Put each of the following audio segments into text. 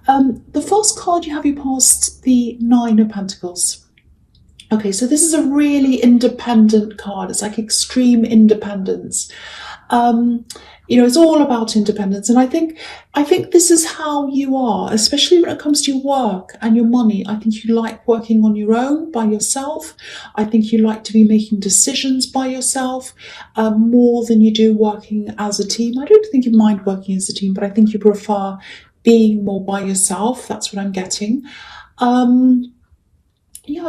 The first card you have, you passed the Nine of Pentacles. Okay, so this is a really independent card. It's like extreme independence. It's all about independence, and I think this is how you are, especially when it comes to your work and your money. I think you like working on your own by yourself. I think you like to be making decisions by yourself more than you do working as a team. I don't think you mind working as a team, but I think you prefer being more by yourself. That's what I'm getting. I've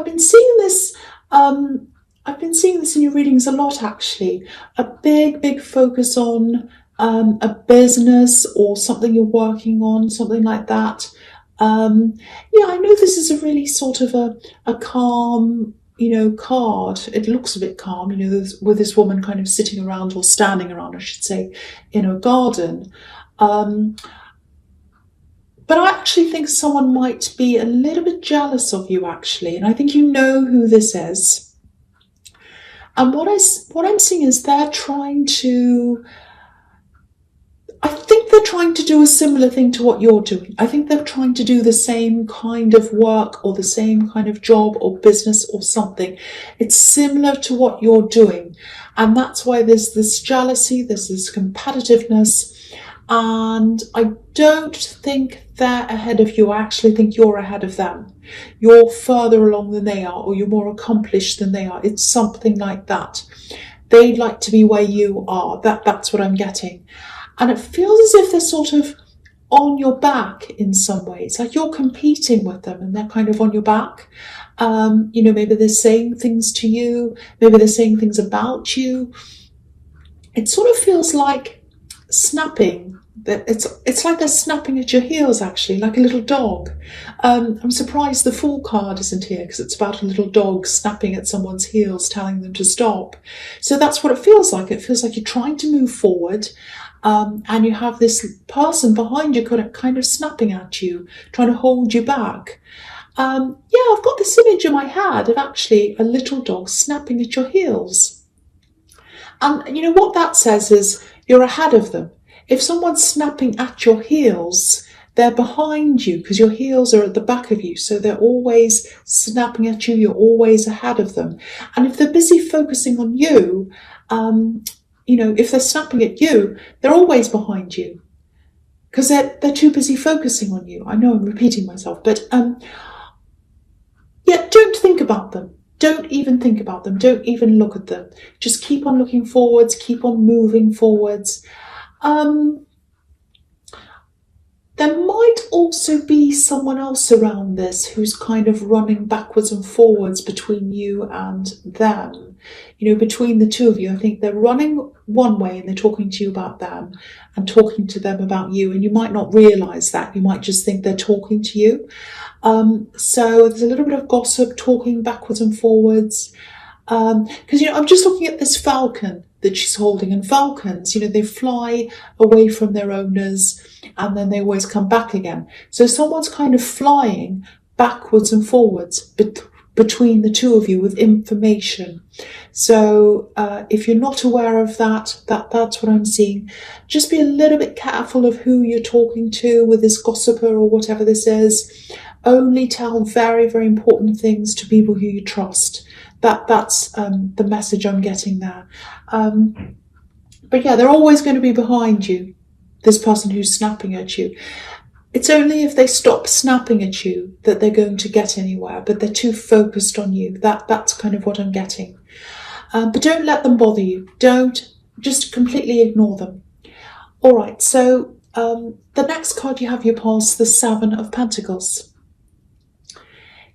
been seeing this. I've been seeing this in your readings a lot, actually. A big focus on a business or something you're working on, something like that. I know this is a really sort of a calm, card. It looks a bit calm, with this woman kind of sitting around, or standing around, I should say, in a garden. But I actually think someone might be a little bit jealous of you, actually. And I think you know who this is. And what I'm seeing is they're trying to do a similar thing to what you're doing. I think they're trying to do the same kind of work or the same kind of job or business or something. It's similar to what you're doing. And that's why there's this jealousy, there's this competitiveness. And I don't think they're ahead of you. I actually think you're ahead of them. You're further along than they are, or you're more accomplished than they are. It's something like that. They'd like to be where you are. That's what I'm getting. And it feels as if they're sort of on your back in some ways, like you're competing with them and they're kind of on your back. Maybe they're saying things to you. Maybe they're saying things about you. It sort of feels like snapping. It's like they're snapping at your heels, actually, like a little dog. I'm surprised the Fool card isn't here, because it's about a little dog snapping at someone's heels, telling them to stop. So that's what it feels like. It feels like you're trying to move forward, and you have this person behind you kind of snapping at you, trying to hold you back. I've got this image in my head of actually a little dog snapping at your heels. And what that says is you're ahead of them. If someone's snapping at your heels, they're behind you because your heels are at the back of you. So they're always snapping at you. You're always ahead of them. And if they're busy focusing on you, if they're snapping at you, they're always behind you because they're too busy focusing on you. I know I'm repeating myself, but don't think about them. Don't even think about them. Don't even look at them. Just keep on looking forwards. Keep on moving forwards. There might also be someone else around this who's kind of running backwards and forwards between you and them. Between the two of you, I think they're running one way and they're talking to you about them and talking to them about you. And you might not realise that. You might just think they're talking to you. So there's a little bit of gossip, talking backwards and forwards. Because, I'm just looking at this falcon that she's holding, and falcons, they fly away from their owners and then they always come back again. So someone's kind of flying backwards and forwards between the two of you with information. So if you're not aware of that's what I'm seeing. Just be a little bit careful of who you're talking to with this gossiper or whatever this is. Only tell very, very important things to people who you trust. That's the message I'm getting there. But they're always going to be behind you, this person who's snapping at you. It's only if they stop snapping at you that they're going to get anywhere, but they're too focused on you. That's kind of what I'm getting. But don't let them bother you. Don't just completely ignore them. All right, so the next card you have, you pass the Seven of Pentacles.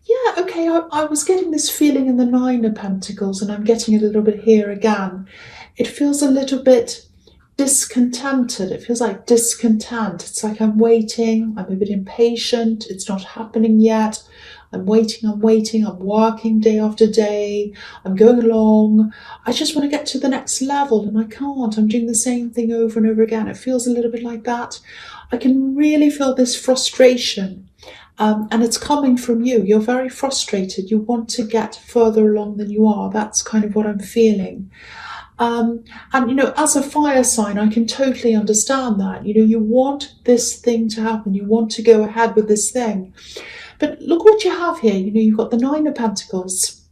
Yeah, okay, I was getting this feeling in the Nine of Pentacles, and I'm getting a little bit here again. It feels a little bit discontented. It feels like discontent. It's like I'm waiting, I'm a bit impatient, it's not happening yet. I'm waiting, I'm working day after day, I'm going along. I just want to get to the next level and I can't. I'm doing the same thing over and over again. It feels a little bit like that. I can really feel this frustration. And it's coming from you. You're very frustrated. You want to get further along than you are. That's kind of what I'm feeling. And, as a fire sign, I can totally understand that. You want this thing to happen. You want to go ahead with this thing. But look what you have here. You've got the Nine of Pentacles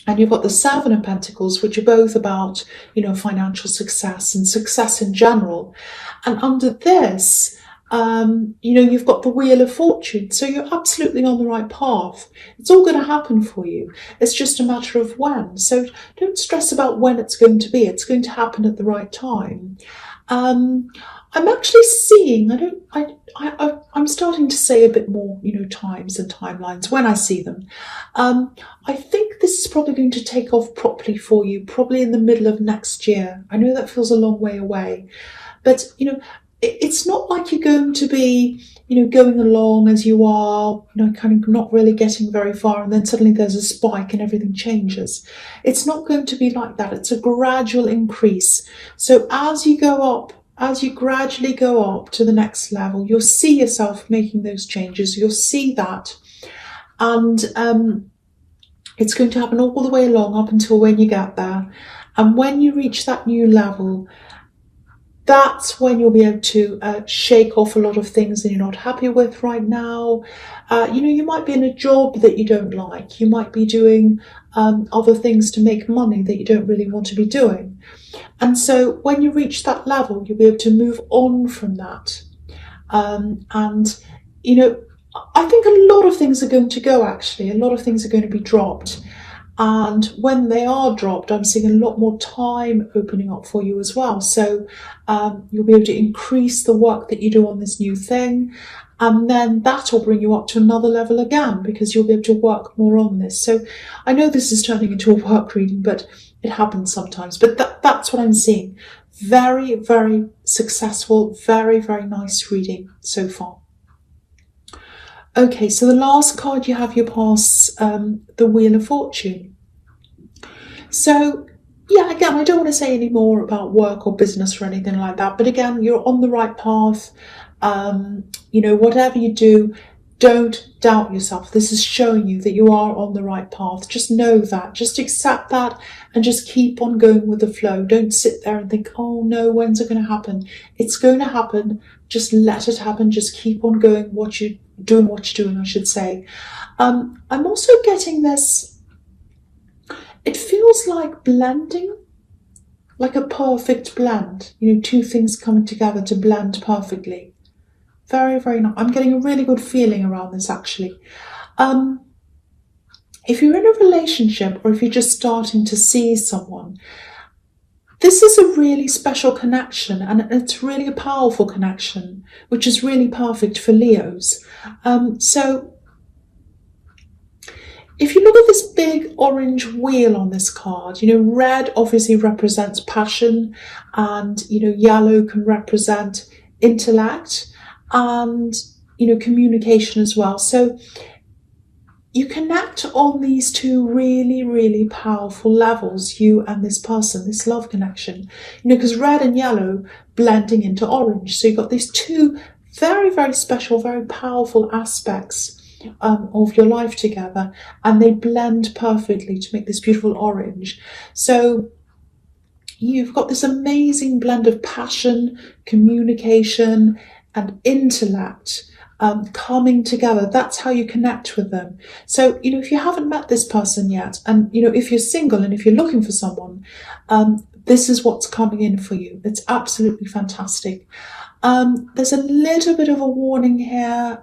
and you've got the Seven of Pentacles, which are both about, financial success and success in general. And under this, you've got the Wheel of Fortune. So you're absolutely on the right path. It's all going to happen for you. It's just a matter of when. So don't stress about when it's going to be. It's going to happen at the right time. I'm actually seeing, I'm starting to say a bit more, times and timelines when I see them. I think this is probably going to take off properly for you, probably in the middle of next year. I know that feels a long way away, but, it's not like you're going to be, going along as you are, kind of not really getting very far, and then suddenly there's a spike and everything changes. It's not going to be like that. It's a gradual increase. So as you gradually go up to the next level, you'll see yourself making those changes. You'll see that. And it's going to happen all the way along up until when you get there. And when you reach that new level, that's when you'll be able to shake off a lot of things that you're not happy with right now. You might be in a job that you don't like. You might be doing other things to make money that you don't really want to be doing. And so when you reach that level, you'll be able to move on from that. I think a lot of things are going to go, actually. A lot of things are going to be dropped. And when they are dropped, I'm seeing a lot more time opening up for you as well. So you'll be able to increase the work that you do on this new thing. And then that will bring you up to another level again, because you'll be able to work more on this. So I know this is turning into a work reading, but it happens sometimes. But that's what I'm seeing. Very, very successful, very, very nice reading so far. Okay, so the last card you have, you pass the Wheel of Fortune. So, yeah, again, I don't want to say any more about work or business or anything like that. But again, you're on the right path. Whatever you do, don't doubt yourself. This is showing you that you are on the right path. Just know that. Just accept that and just keep on going with the flow. Don't sit there and think, oh no, when's it going to happen? It's going to happen. Just let it happen. Just keep on going doing what you're doing, I should say. I'm also getting this, it feels like blending, like a perfect blend, two things coming together to blend perfectly. Very, very nice. I'm getting a really good feeling around this, actually. If you're in a relationship or if you're just starting to see someone, this is a really special connection, and it's really a powerful connection, which is really perfect for Leos. So if you look at this big orange wheel on this card, red obviously represents passion, and, yellow can represent intellect and, communication as well. So you connect on these two really, really powerful levels, you and this person, this love connection, because red and yellow blending into orange. So you've got these two very, very special, very powerful aspects of your life together, and they blend perfectly to make this beautiful orange. So you've got this amazing blend of passion, communication, and intellect coming together. That's how you connect with them. So, if you haven't met this person yet, and, if you're single and if you're looking for someone, this is what's coming in for you. It's absolutely fantastic. There's a little bit of a warning here.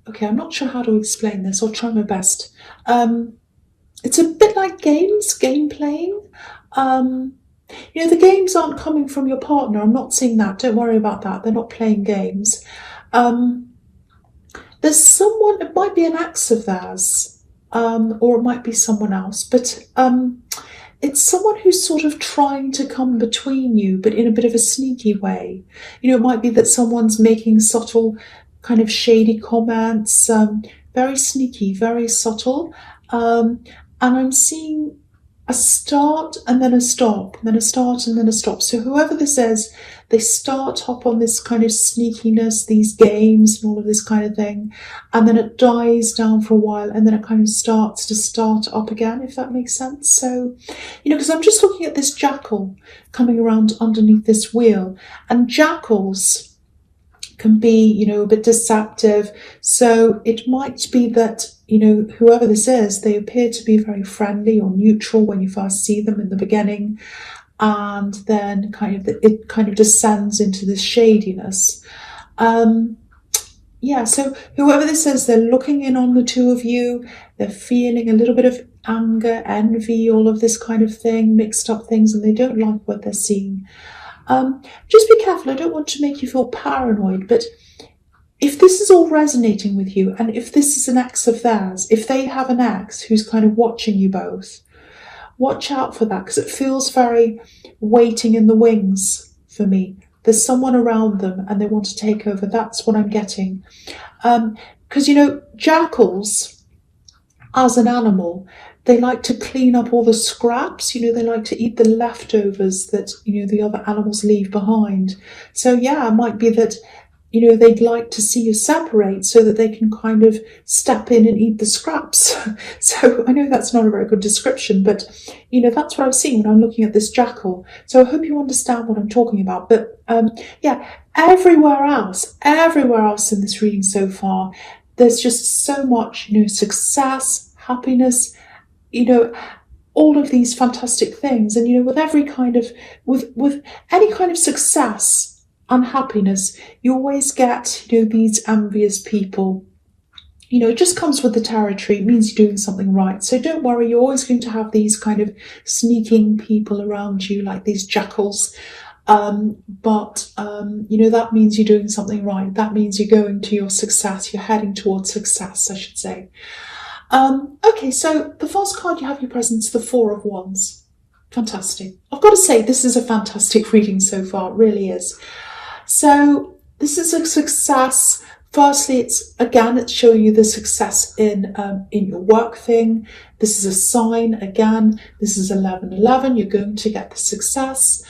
Okay, I'm not sure how to explain this. I'll try my best. It's a bit like game playing. The games aren't coming from your partner. I'm not seeing that. Don't worry about that. They're not playing games. There's someone, it might be an ex of theirs, or it might be someone else, but it's someone who's sort of trying to come between you, but in a bit of a sneaky way. It might be that someone's making subtle, kind of shady comments, very sneaky, very subtle. And I'm seeing a start and then a stop, and then a start and then a stop. So whoever this is, they start up on this kind of sneakiness, these games and all of this kind of thing, and then it dies down for a while, and then it kind of starts to start up again, if that makes sense. So, because I'm just looking at this jackal coming around underneath this wheel, and jackals can be, a bit deceptive. So it might be that, whoever this is, they appear to be very friendly or neutral when you first see them in the beginning. And then it kind of descends into this shadiness. So whoever this is, they're looking in on the two of you. They're feeling a little bit of anger, envy, all of this kind of thing, mixed up things, and they don't like what they're seeing. Just be careful. I don't want to make you feel paranoid, but if this is all resonating with you, and if this is an ex of theirs, if they have an ex who's kind of watching you both, watch out for that, because it feels very waiting in the wings for me. There's someone around them and they want to take over. That's what I'm getting. Because, jackals, as an animal, they like to clean up all the scraps, they like to eat the leftovers that, the other animals leave behind. So yeah, it might be that, they'd like to see you separate so that they can kind of step in and eat the scraps. So I know that's not a very good description, but, that's what I've seen when I'm looking at this jackal. So I hope you understand what I'm talking about. But everywhere else in this reading so far, there's just so much, success, happiness, all of these fantastic things. And, with every kind of, with any kind of success and happiness, you always get, these envious people. It just comes with the territory. It means you're doing something right. So don't worry, you're always going to have these kind of sneaking people around you, like these jackals. But that means you're doing something right. That means you're going to your success. You're heading towards success, I should say. Okay, so the first card you have your presence, the Four of Wands. Fantastic. I've got to say, this is a fantastic reading so far. It really is. So this is a success. Firstly, it's showing you the success in your work thing. This is a sign. Again, this is 11:11. You're going to get the success.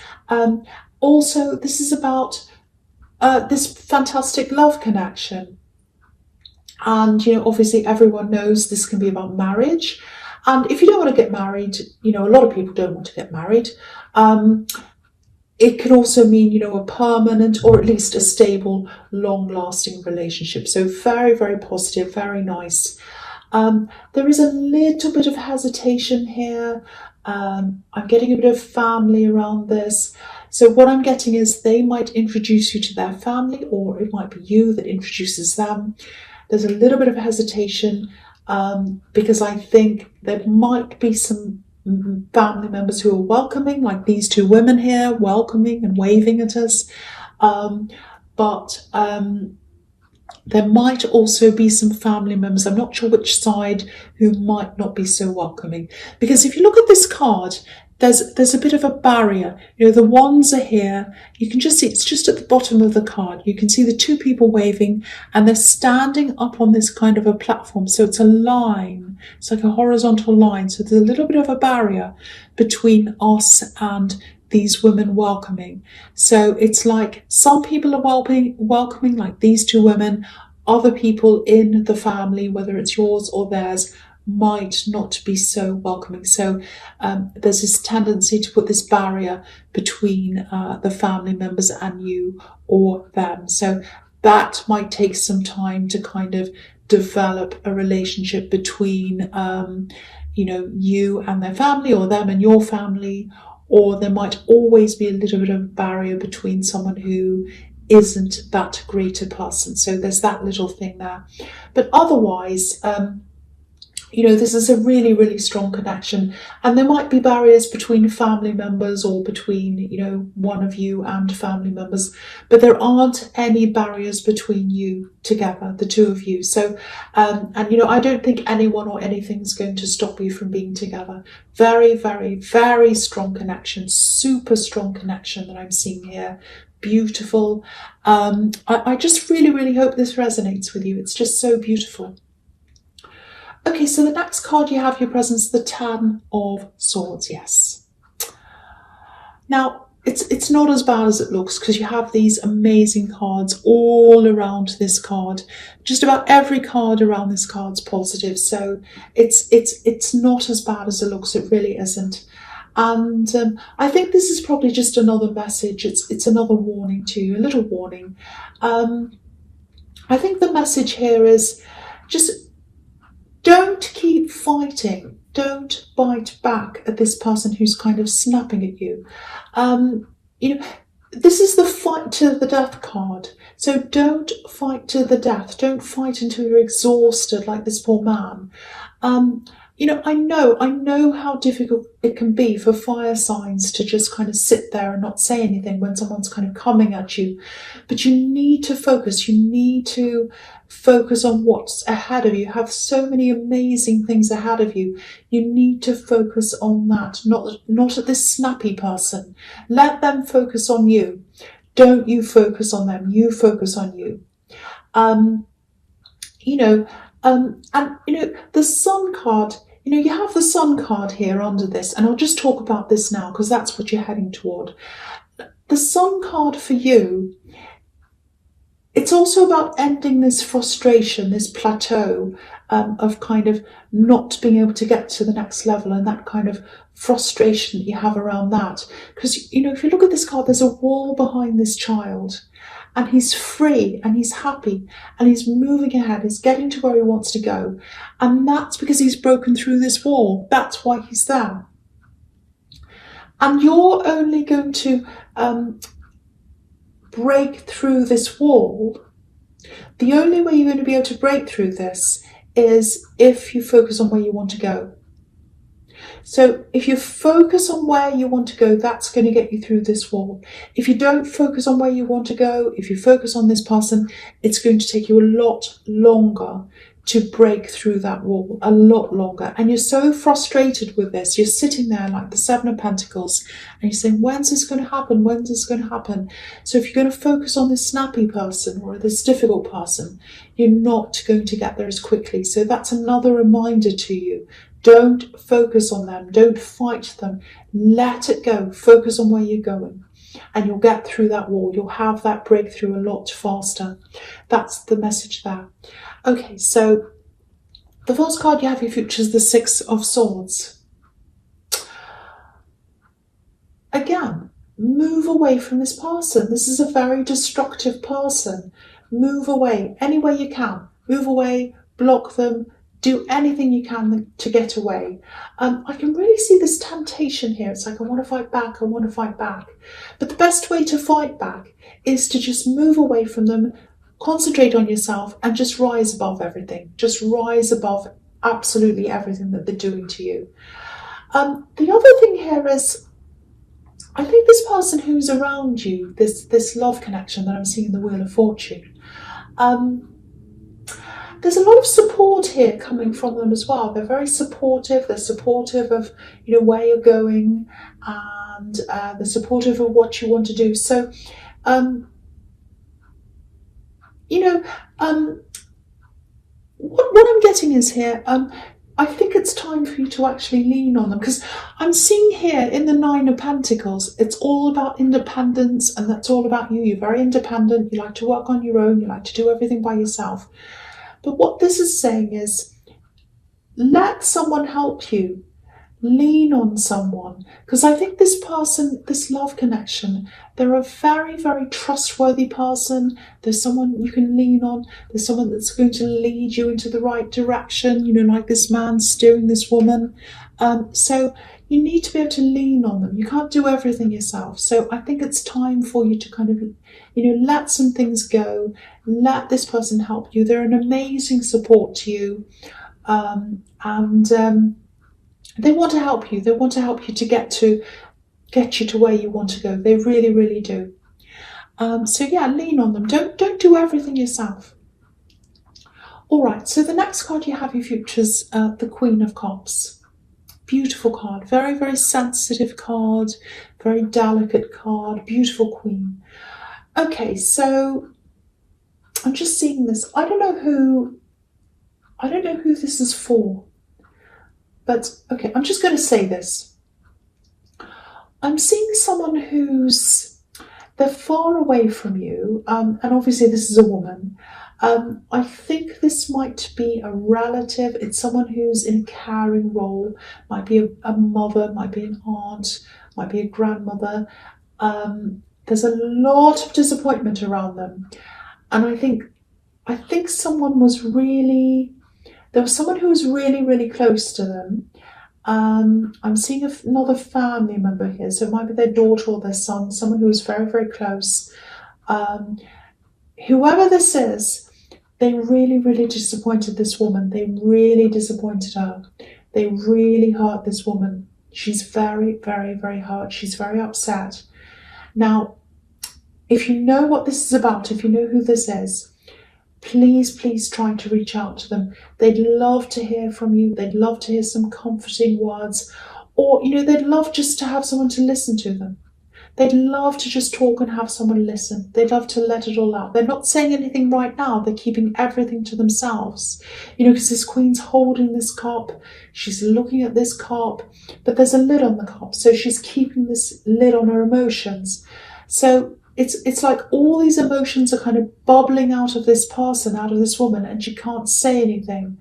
Also, this is about this fantastic love connection. And, obviously everyone knows this can be about marriage. And if you don't want to get married, a lot of people don't want to get married. It can also mean, a permanent or at least a stable, long-lasting relationship. So very, very positive, very nice. There is a little bit of hesitation here. I'm getting a bit of family around this. So what I'm getting is they might introduce you to their family, or it might be you that introduces them. There's a little bit of hesitation because I think there might be some family members who are welcoming, like these two women here, welcoming and waving at us. But there might also be some family members, I'm not sure which side, who might not be so welcoming. Because if you look at this card, there's a bit of a barrier. The wands are here. You can just see, it's just at the bottom of the card. You can see the two people waving, and they're standing up on this kind of a platform. So it's a line. It's like a horizontal line. So there's a little bit of a barrier between us and these women welcoming. So it's like some people are welcoming, like these two women. Other people in the family, whether it's yours or theirs, might not be so welcoming. So there's this tendency to put this barrier between the family members and you or them. So that might take some time to kind of develop a relationship between you and their family, or them and your family. Or there might always be a little bit of a barrier between someone who isn't that greater person. So there's that little thing there. But otherwise, this is a really, really strong connection. And there might be barriers between family members, or between, one of you and family members. But there aren't any barriers between you together, the two of you. So, I don't think anyone or anything's going to stop you from being together. Very, very, very strong connection. Super strong connection that I'm seeing here. Beautiful. I just really, really hope this resonates with you. It's just so beautiful. Okay, so the next card you have your presence, the Ten of Swords, yes. Now, it's not as bad as it looks because you have these amazing cards all around this card. Just about every card around this card's positive, so it's not as bad as it looks. It really isn't. And I think this is probably just another message. It's another warning to you, a little warning. I think the message here is just don't keep fighting. Don't bite back at this person who's kind of snapping at you. This is the fight to the death card. So don't fight to the death. Don't fight until you're exhausted like this poor man. I know how difficult it can be for fire signs to just kind of sit there and not say anything when someone's kind of coming at you. But you need to focus. You need to focus on what's ahead of you. You have so many amazing things ahead of you. You need to focus on that, not at this snappy person. Let them focus on you. Don't you focus on them. You focus on you. The Sun card, you have the Sun card here under this, and I'll just talk about this now because that's what you're heading toward. The Sun card for you, it's also about ending this frustration, this plateau of kind of not being able to get to the next level and that kind of frustration that you have around that. Because, if you look at this card, there's a wall behind this child. And he's free and he's happy and he's moving ahead. He's getting to where he wants to go. And that's because he's broken through this wall. That's why he's there. And you're only going to break through this wall. The only way you're going to be able to break through this is if you focus on where you want to go. So if you focus on where you want to go, that's going to get you through this wall. If you don't focus on where you want to go, if you focus on this person, it's going to take you a lot longer to break through that wall, a lot longer. And you're so frustrated with this. You're sitting there like the Seven of Pentacles and you're saying, when's this going to happen? When's this going to happen? So if you're going to focus on this snappy person or this difficult person, you're not going to get there as quickly. So that's another reminder to you. Don't focus on them. Don't fight them. Let it go. Focus on where you're going. And you'll get through that wall. You'll have that breakthrough a lot faster. That's the message there. Okay, so the first card you have your future is the Six of Swords. Again, move away from this person. This is a very destructive person. Move away any way you can. Move away, block them, do anything you can to get away. I can really see this temptation here. It's like, I want to fight back, I want to fight back. But the best way to fight back is to just move away from them, concentrate on yourself, and just rise above everything. Just rise above absolutely everything that they're doing to you. The other thing here is, I think this person who's around you, this love connection that I'm seeing in the Wheel of Fortune, there's a lot of support here coming from them as well. They're very supportive. They're supportive of, where you're going, and they're supportive of what you want to do. So, what I'm getting is here, I think it's time for you to actually lean on them, because I'm seeing here in the Nine of Pentacles, it's all about independence, and that's all about you. You're very independent. You like to work on your own. You like to do everything by yourself. But what this is saying is, let someone help you. Lean on someone. Because I think this person, this love connection, they're a very, very trustworthy person. There's someone you can lean on. There's someone that's going to lead you into the right direction, like this man steering this woman. So you need to be able to lean on them. You can't do everything yourself. So I think it's time for you to kind of, let some things go. Let this person help you. They're an amazing support to you. They want to help you. They want to help you to get you to where you want to go. They really, really do. So yeah, lean on them. Don't do everything yourself. All right. So the next card you have your future is the Queen of Cups. Beautiful card. Very, very sensitive card. Very delicate card. Beautiful queen. Okay. So I'm just seeing this. I don't know who I don't know who this is for, but okay, I'm just going to say this. I'm seeing someone they're far away from you, and obviously this is a woman. I think this might be a relative. It's someone who's in a caring role. Might be a mother, might be an aunt, might be a grandmother. There's a lot of disappointment around them, and I think there was someone who was really, really close to them. I'm seeing another family member here, so it might be their daughter or their son, someone who was very, very close. Um, Whoever this is, they really, really disappointed this woman. They really disappointed her. They really hurt this woman. She's very, very, very hurt. She's very upset. Now, if you know what this is about, if you know who this is, please, please try to reach out to them. They'd love to hear from you. They'd love to hear some comforting words. Or, they'd love just to have someone to listen to them. They'd love to just talk and have someone listen. They'd love to let it all out. They're not saying anything right now. They're keeping everything to themselves. Because this queen's holding this cup. She's looking at this cup. But there's a lid on the cup. So she's keeping this lid on her emotions. So it's like all these emotions are kind of bubbling out of this person, out of this woman, and she can't say anything.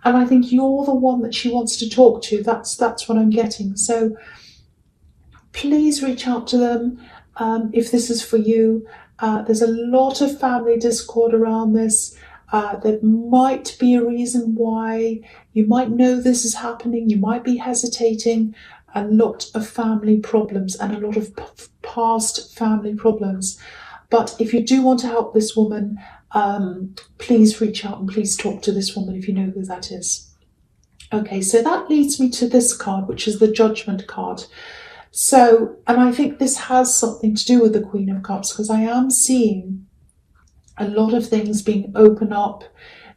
And I think you're the one that she wants to talk to. That's what I'm getting. So please reach out to them if this is for you. There's a lot of family discord around this. There might be a reason why. You might know this is happening. You might be hesitating. A lot of family problems and a lot of past family problems. But if you do want to help this woman, please reach out and please talk to this woman if you know who that is. Okay, so that leads me to this card, which is the Judgment card. So, and I think this has something to do with the Queen of Cups, because I am seeing a lot of things being opened up,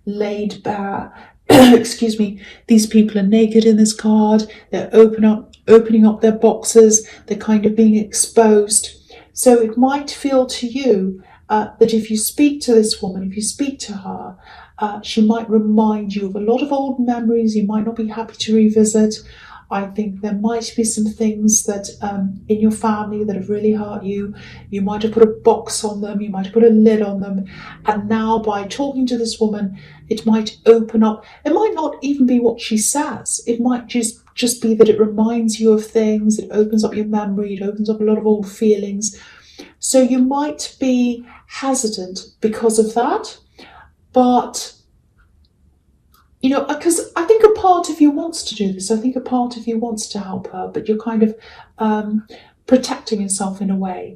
laid bare. Excuse me, these people are naked in this card. They're opening up their boxes. They're kind of being exposed. So it might feel to you that if you speak to this woman, if you speak to her, she might remind you of a lot of old memories you might not be happy to revisit. I think there might be some things that in your family that have really hurt you. You might have put a box on them, you might have put a lid on them, and now by talking to this woman, it might open up. It might not even be what she says. It might just be that it reminds you of things, it opens up your memory, it opens up a lot of old feelings. So you might be hesitant because of that, but because I think a part of you wants to do this. I think a part of you wants to help her, but you're kind of protecting yourself in a way.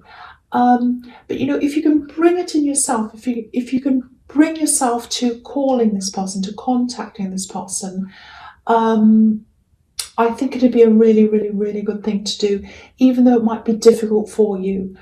But if you can bring it in yourself, if you can bring yourself to calling this person, to contacting this person, I think it'd be a really, really, really good thing to do, even though it might be difficult for you.